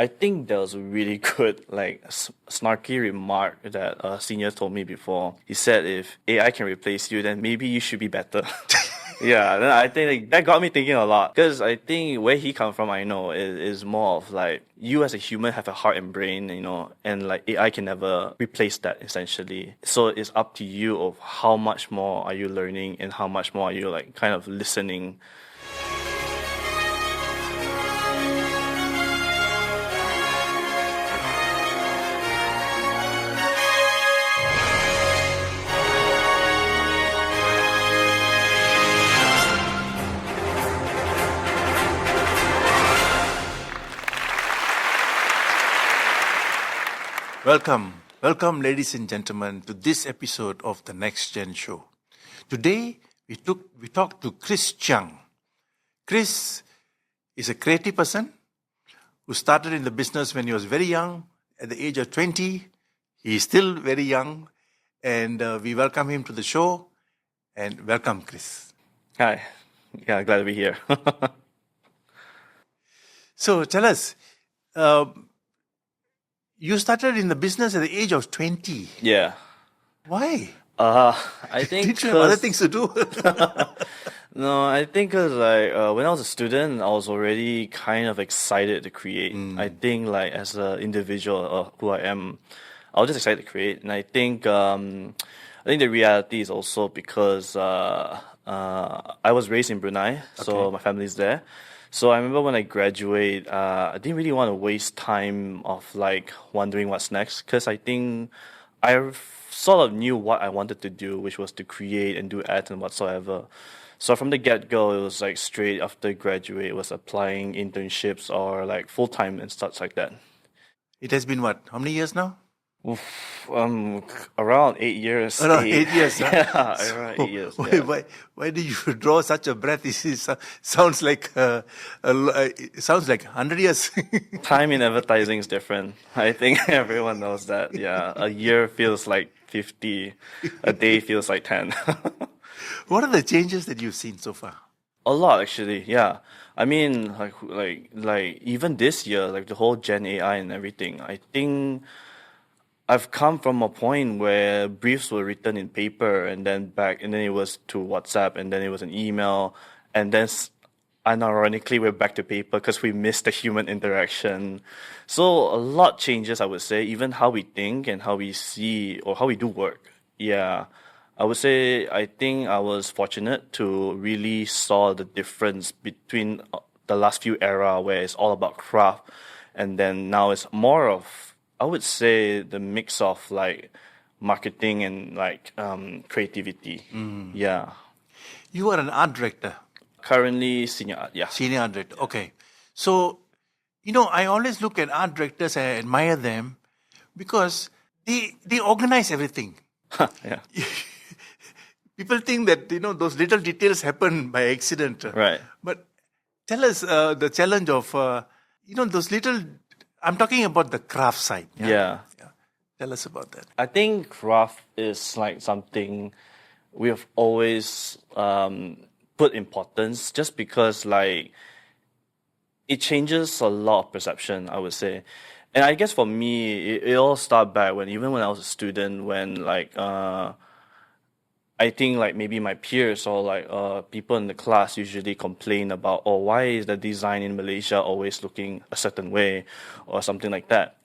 I think there was a really good, like, snarky remark that a senior told me before. He said, if AI can replace you, then maybe you should be better. Yeah, then I think like, that got me thinking a lot. Because I think where he come from, I know, is more of like, you as a human have a heart and brain, and like AI can never replace that essentially. So it's up to you of how much more are you learning and how much more are you like kind of listening. Welcome, ladies and gentlemen, to this episode of the NexGen show. Today, we talked to Chris Chiang. Chris is a creative person who started in the business when he was very young, at the age of 20. He is still very young, and we welcome him to the show. And welcome, Chris. Hi. Yeah, glad to be here. So tell us, you started in the business at the age of 20. Yeah. Why? I think Did you have other things to do? No, I think because like when I was a student, I was already kind of excited to create. I think like as an individual who I am, I was just excited to create, and I think the reality is also because I was raised in Brunei, so my family's there. So I remember when I graduate, I didn't really want to waste time of like wondering what's next, because I think I sort of knew what I wanted to do, which was to create and do ads and whatsoever. So from the get-go, it was like straight after graduate, it was applying internships or like full-time and stuff like that. It has been what? How many years now? Around 8 years. Around 8 years, huh? Yeah, around 8 years. Yeah. Why do you draw such a breath? It sounds like it sounds like 100 years. Time in advertising is different. I think everyone knows that. Yeah, a year feels like 50, a day feels like 10. What are the changes that you've seen so far? A lot, actually. Yeah, I mean, like even this year, like the whole Gen AI and everything. I think I've come from a point where briefs were written in paper and then it was to WhatsApp and then it was an email, and then unironically we're back to paper because we missed the human interaction. So a lot changes, I would say, even how we think and how we see or how we do work. Yeah, I would say I think I was fortunate to really saw the difference between the last few era where it's all about craft, and then now it's more of, I would say, the mix of like marketing and like creativity. Yeah. You are an art director. Currently senior art, yeah. Senior art director. Okay. So, I always look at art directors, I admire them because they organize everything. Yeah. People think that, those little details happen by accident. Right. But tell us the challenge of, those little, I'm talking about the craft side. Yeah. Tell us about that. I think craft is like something we have always put importance, just because like it changes a lot of perception, I would say. And I guess for me, it all started back even when I was a student, when like I think like maybe my peers or like people in the class usually complain about, oh, why is the design in Malaysia always looking a certain way or something like that.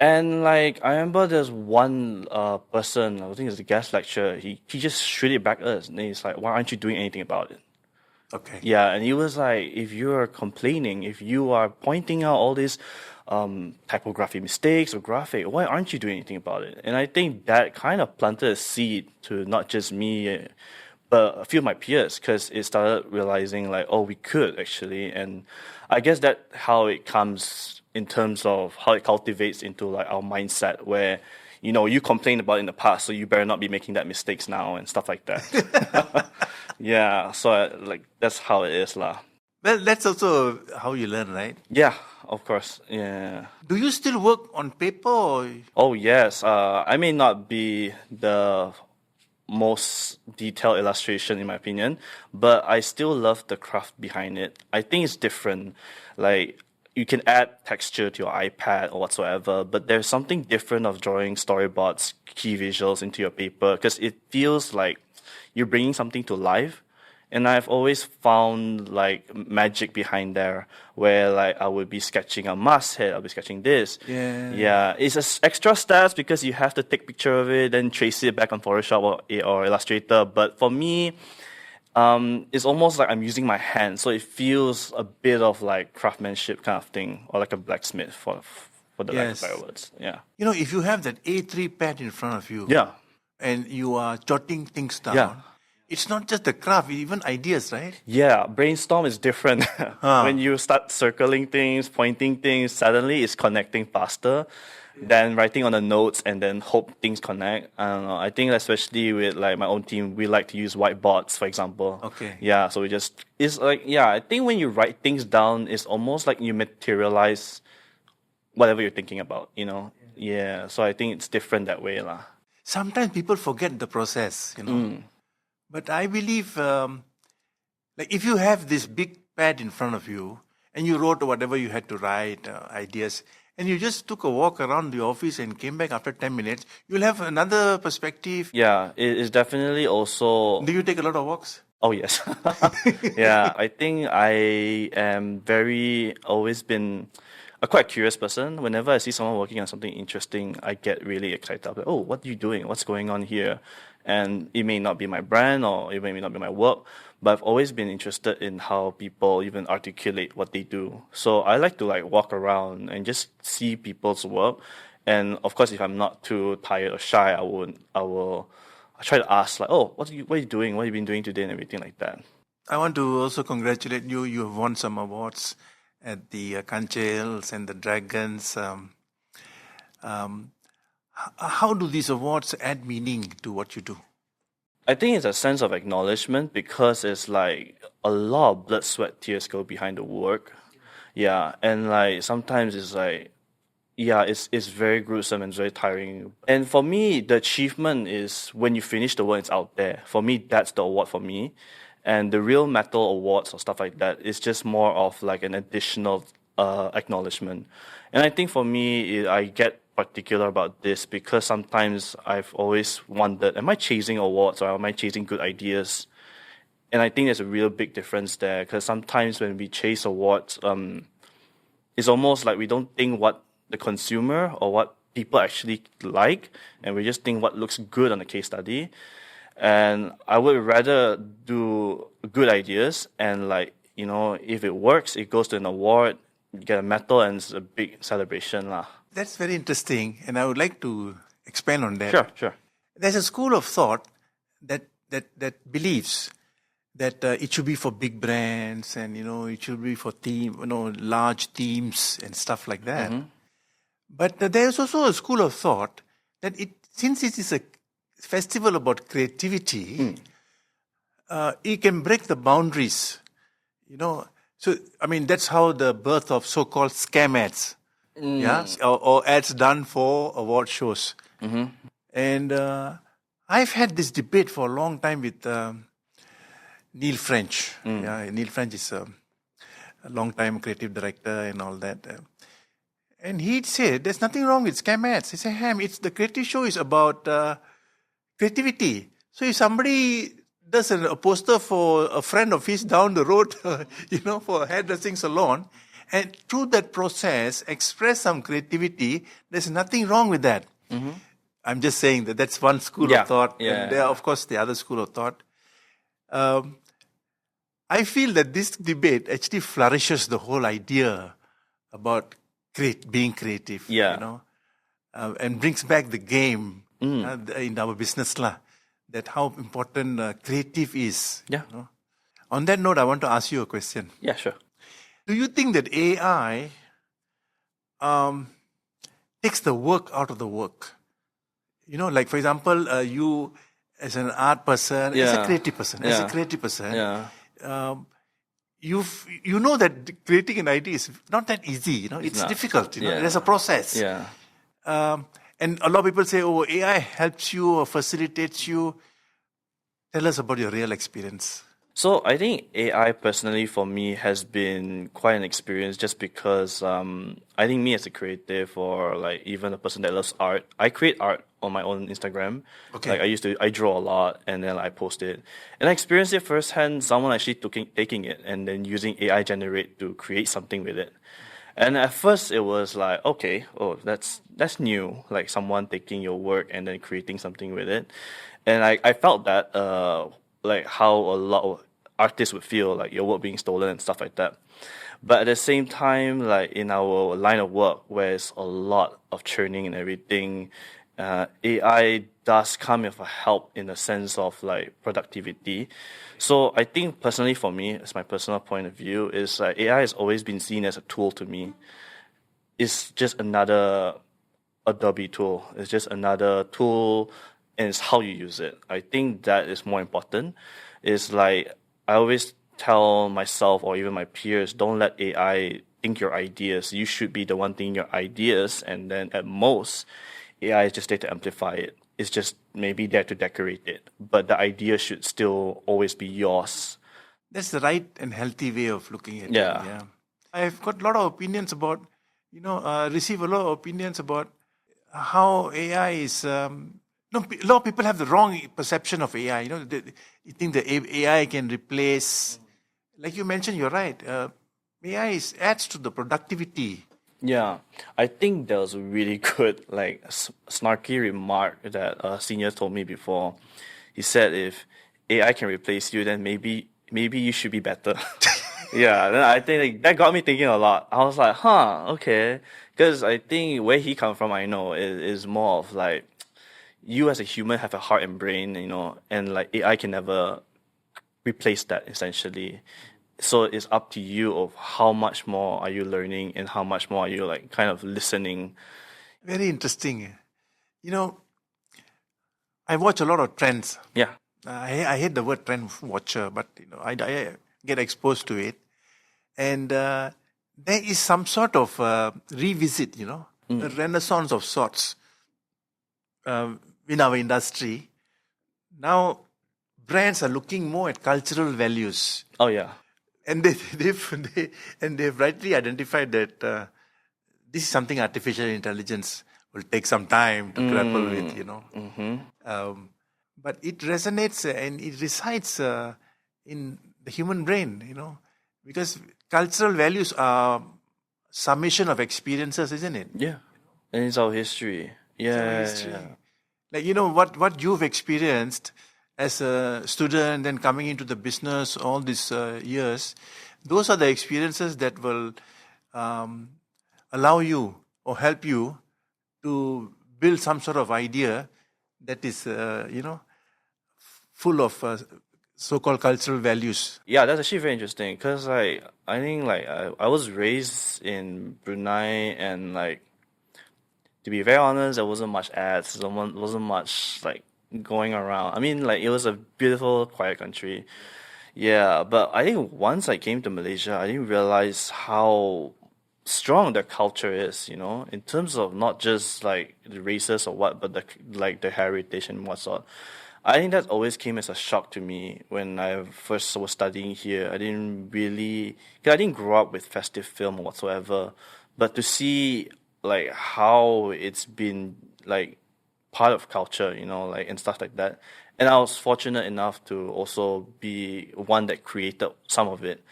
And like I remember there's one person, I think it's a guest lecturer, he just shoot it back at us, and he's like, why aren't you doing anything about it? Okay. Yeah, and he was like, if you are complaining, if you are pointing out all these typography mistakes or graphic, why aren't you doing anything about it? And I think that kind of planted a seed to not just me, but a few of my peers, because it started realizing like, oh, we could actually. And I guess that's how it comes in terms of how it cultivates into like our mindset, where you complained about it in the past, so you better not be making that mistakes now and stuff like that. Yeah, so like that's how it is lah. Well, that's also how you learn, right? Yeah, of course. Yeah. Do you still work on paper? Or? Oh yes. I may not be the most detailed illustration in my opinion, but I still love the craft behind it. I think it's different. Like you can add texture to your iPad or whatsoever, but there's something different of drawing storyboards, key visuals into your paper because it feels like you're bringing something to life. And I've always found like magic behind there where like I would be sketching a masthead, I'll be sketching this. Yeah, it's extra steps because you have to take picture of it, then trace it back on Photoshop or Illustrator. But for me, it's almost like I'm using my hand, so it feels a bit of like craftsmanship kind of thing, or like a blacksmith for the lack of better words. Yeah. You know, if you have that A3 pad in front of you, Yeah. and you are jotting things down, Yeah. it's not just the craft, even ideas, right? Yeah, brainstorm is different. When you start circling things, pointing things, suddenly it's connecting faster than writing on the notes and then hope things connect. I don't know. I think especially with like my own team, we like to use whiteboards, for example. Okay. Yeah, so it's like, yeah, I think when you write things down, it's almost like you materialize whatever you're thinking about, you know? Yeah, so I think it's different that way, lah. Sometimes people forget the process, you know. But I believe, like if you have this big pad in front of you and you wrote whatever you had to write, ideas, and you just took a walk around the office and came back after 10 minutes, you'll have another perspective. Yeah, it is definitely also... Do you take a lot of walks? Oh, yes. Yeah, I think I am always been a quite curious person. Whenever I see someone working on something interesting, I get really excited. I'm like, oh, what are you doing? What's going on here? And it may not be my brand or it may not be my work, but I've always been interested in how people even articulate what they do. So I like to like walk around and just see people's work. And of course, if I'm not too tired or shy, I will try to ask like, oh, what are you doing? What have you been doing today? And everything like that. I want to also congratulate you. You have won some awards at the Kanchels and the Dragons. How do these awards add meaning to what you do? I think it's a sense of acknowledgement because it's like a lot of blood, sweat, tears go behind the work. Yeah, and like sometimes it's like, yeah, it's very gruesome and very tiring. And for me, the achievement is when you finish the work, it's out there. For me, that's the award for me. And the real metal awards or stuff like that is just more of like an additional acknowledgement. And I think for me, I get particular about this because sometimes I've always wondered, am I chasing awards or am I chasing good ideas? And I think there's a real big difference there because sometimes when we chase awards, it's almost like we don't think what the consumer or what people actually like, and we just think what looks good on the case study. And I would rather do good ideas and like, you know, if it works, it goes to an award, you get a medal, and it's a big celebration lah. That's very interesting, and I would like to expand on that. Sure. There's a school of thought that believes that it should be for big brands and, you know, it should be for large teams and stuff like that. But there's also a school of thought that since it is a festival about creativity, it can break the boundaries, you know. So, I mean, that's how the birth of so-called scam ads, or ads done for award shows. And I've had this debate for a long time with Neil French. Neil French is a long-time creative director and all that. And he'd say, there's nothing wrong with scam ads. He said, the creative show is about creativity. So if somebody does a poster for a friend of his down the road, you know, for a hairdressing salon, and through that process express some creativity, there's nothing wrong with that. I'm just saying that's one school of thought. And there are, of course, the other school of thought. I feel that this debate actually flourishes the whole idea about being creative, you know, and brings back the game in our business lah. That how important creative is. You know? On that note, I want to ask you a question. Yeah, sure. Do you think that AI takes the work out of the work? You know, like for example, you as an art person, as a creative person, you know that creating an idea is not that easy. You know, it's difficult. You know, there's a process. And a lot of people say, oh, AI helps you or facilitates you. Tell us about your real experience. So I think AI personally for me has been quite an experience just because I think me as a creative or like even a person that loves art, I create art on my own Instagram. Like Okay. I draw a lot and then I post it. And I experienced it firsthand, someone actually taking it and then using AI generate to create something with it. And at first it was like, okay, oh, that's new, like someone taking your work and then creating something with it. And I felt that like how a lot of artists would feel like your work being stolen and stuff like that. But at the same time, like in our line of work, where it's a lot of churning and everything, AI does come with a help in the sense of like productivity. So I think personally for me, as my personal point of view, is like AI has always been seen as a tool to me. It's just another Adobe tool. It's just another tool, and it's how you use it. I think that is more important. It's like I always tell myself or even my peers, don't let AI think your ideas. You should be the one thinking your ideas, and then at most, AI is just there to amplify it. It's just maybe there to decorate it, but the idea should still always be yours. That's the right and healthy way of looking at it. Yeah. Yeah. I've got a lot of opinions about, receive a lot of opinions about how AI is. No, a lot of people have the wrong perception of AI. You think the AI can replace, like you mentioned, you're right. AI adds to the productivity. Yeah, I think there was a really good, like, snarky remark that a senior told me before. He said, if AI can replace you, then maybe you should be better. Yeah, then I think like, that got me thinking a lot. I was like, huh, okay. Because I think where he come from, I know, is more of like, you as a human have a heart and brain, and like AI can never replace that essentially. So it's up to you of how much more are you learning and how much more are you like kind of listening. Very interesting. You know, I watch a lot of trends. Yeah. I hate the word trend watcher, but I get exposed to it, and there is some sort of revisit, a renaissance of sorts in our industry. Now, brands are looking more at cultural values, Oh yeah. and they've rightly identified that this is something artificial intelligence will take some time to grapple with, Um, but it resonates and it resides in the human brain, because cultural values are summation of experiences, isn't it? Yeah. And it's our history. It's our Yeah. history. Yeah. Like, what you've experienced as a student, then coming into the business all these years, those are the experiences that will um, allow you or help you to build some sort of idea that is, full of so-called cultural values. Yeah, that's actually very interesting because like I think like I was raised in Brunei and like to be very honest, there wasn't much ads. There wasn't much like going around. I mean, like it was a beautiful, quiet country. Yeah, but I think once I came to Malaysia, I didn't realize how strong the culture is. In terms of not just like the races or what, but the heritage and whatnot. I think that always came as a shock to me when I first was studying here. I didn't really, 'cause I didn't grow up with festive film or whatsoever, but to see like how it's been like part of culture, like and stuff like that. And I was fortunate enough to also be one that created some of it,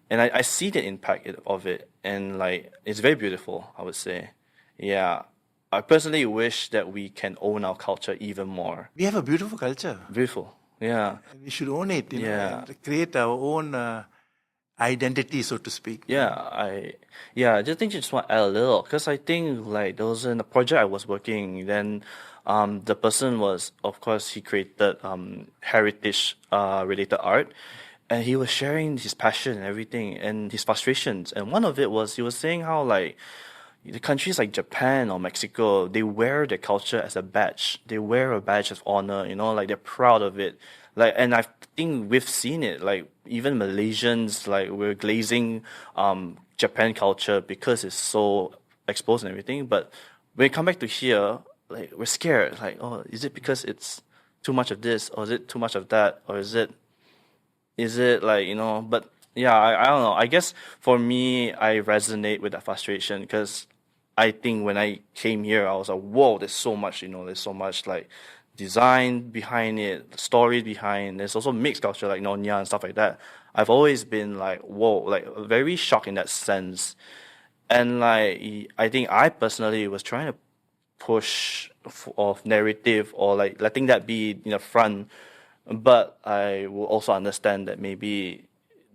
and I see the impact of it, and like it's very beautiful, I would say. Yeah, I personally wish that we can own our culture even more. We have a beautiful culture, Beautiful. Yeah. and we should own it, Yeah. and create our own identity, so to speak. I just think you just want to add a little because I think like there was in a project I was working. Then, the person was, of course, he created heritage related art, and he was sharing his passion and everything and his frustrations. And one of it was he was saying how like the countries like Japan or Mexico, they wear their culture as a badge. They wear a badge of honor, like they're proud of it. Like, and I think we've seen it. Like, even Malaysians, like we're glazing Japan culture because it's so exposed and everything. But when we come back to here, like we're scared. Like, oh, is it because it's too much of this, or is it too much of that, or is it Is it like, but yeah, I don't know. I guess for me, I resonate with that frustration because I think when I came here, I was like, whoa, there's so much, there's so much like design behind it, story behind. There's also mixed culture like Nonya and stuff like that. I've always been like, whoa, like very shocked in that sense. And like, I think I personally was trying to push of narrative or like letting that be in the front, but I will also understand that maybe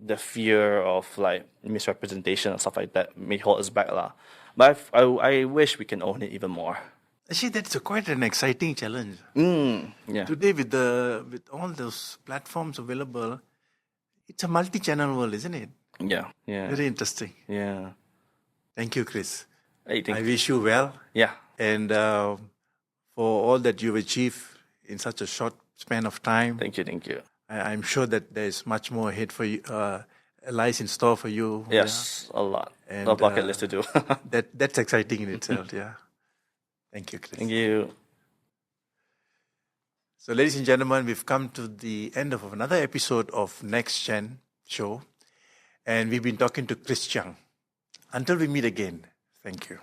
the fear of like misrepresentation and stuff like that may hold us back lah. But I wish we can own it even more. Actually, that's quite an exciting challenge. Yeah. Today, with all those platforms available, it's a multi-channel world, isn't it? Yeah. Yeah. Very interesting. Yeah. Thank you, Chris. I I think. wish you well, Yeah. and for all that you've achieved in such a short span of time. Thank you. Thank you. I'm sure that there's much more ahead for you, lies in store for you. Yes, a lot. And, A bucket list to do. That's exciting in itself. Yeah. Thank you, Chris. Thank you. So, ladies and gentlemen, we've come to the end of another episode of NexGen show, and we've been talking to Chris Chiang. Until we meet again, thank you.